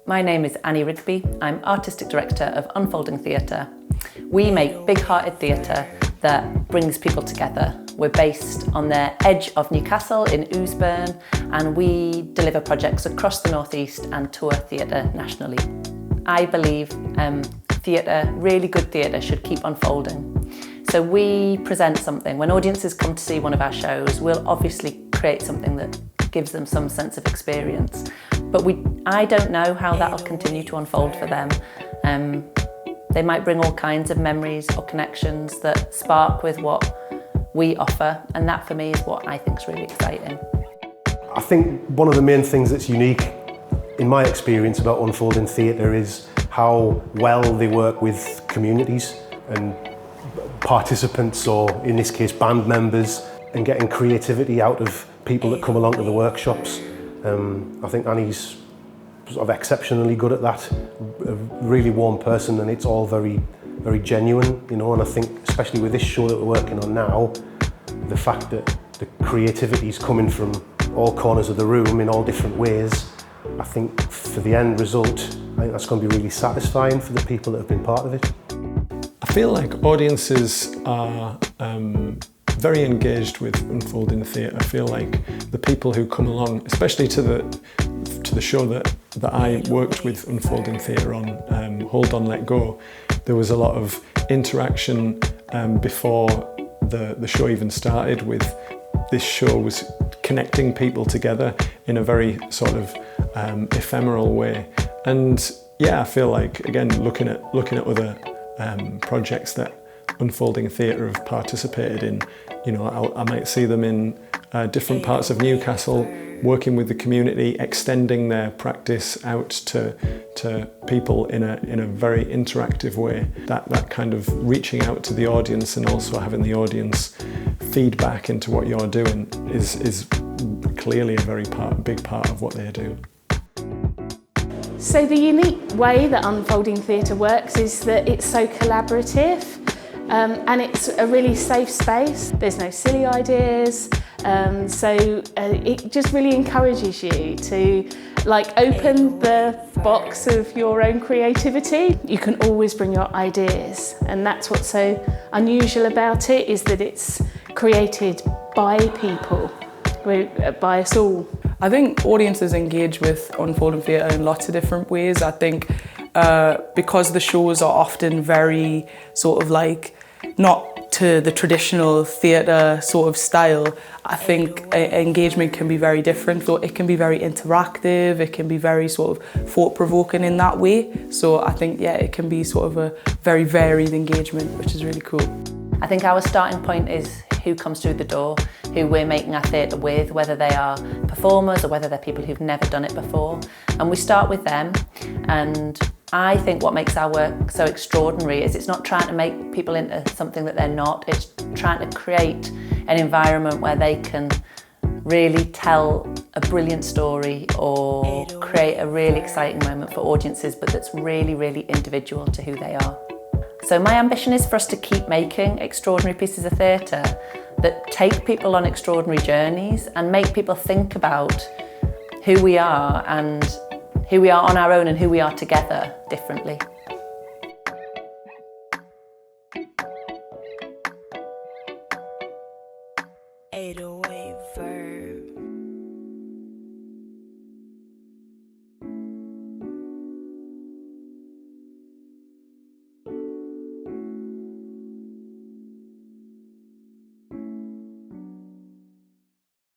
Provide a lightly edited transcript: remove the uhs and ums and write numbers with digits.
My name is Annie Rigby. I'm Artistic Director of Unfolding Theatre. We make big-hearted theatre that brings people together. We're based on the edge of Newcastle in Ousburn, and we deliver projects across the North East and tour theatre nationally. I believe theatre, really good theatre, should keep unfolding. So we present something. When audiences come to see one of our shows, we'll obviously create something that gives them some sense of experience. But I don't know how that'll continue to unfold for them. They might bring all kinds of memories or connections that spark with what we offer, and that for me is what I think is really exciting. I think one of the main things that's unique in my experience about Unfolding Theatre is how well they work with communities and participants, or in this case band members, and getting creativity out of people that come along to the workshops. I think Annie's sort of exceptionally good at that, a really warm person, and it's all very, very genuine, you know. And I think especially with this show that we're working on now, the fact that the creativity is coming from all corners of the room in all different ways, I think for the end result, I think that's going to be really satisfying for the people that have been part of it. I feel like audiences are very engaged with Unfolding Theatre. I feel like the people who come along, especially to the show that I worked with Unfolding Theatre on, Hold On Let Go, there was a lot of interaction before the show even started. With this show was connecting people together in a very sort of ephemeral way. And yeah, I feel like, again, looking at other projects that Unfolding Theatre have participated in, you know, I might see them in different parts of Newcastle, working with the community, extending their practice out to people in a very interactive way. That kind of reaching out to the audience and also having the audience feedback into what you're doing is clearly a very big part of what they do. So the unique way that Unfolding Theatre works is that it's so collaborative, and it's a really safe space. There's no silly ideas, so it just really encourages you to open the box of your own creativity. You can always bring your ideas, and that's what's so unusual about it, is that it's created by people, by us all. I think audiences engage with Unfolding Theatre in lots of different ways. I think because the shows are often very sort of not to the traditional theatre sort of style, I think engagement can be very different. So it can be very interactive, it can be very sort of thought-provoking in that way. So I think, yeah, it can be sort of a very varied engagement, which is really cool. I think our starting point is who comes through the door, who we're making our theatre with, whether they are performers or whether they're people who've never done it before. And we start with them, and I think what makes our work so extraordinary is it's not trying to make people into something that they're not, it's trying to create an environment where they can really tell a brilliant story or create a really exciting moment for audiences, but that's really, really individual to who they are. So my ambition is for us to keep making extraordinary pieces of theatre that take people on extraordinary journeys and make people think about who we are and who we are on our own and who we are together differently.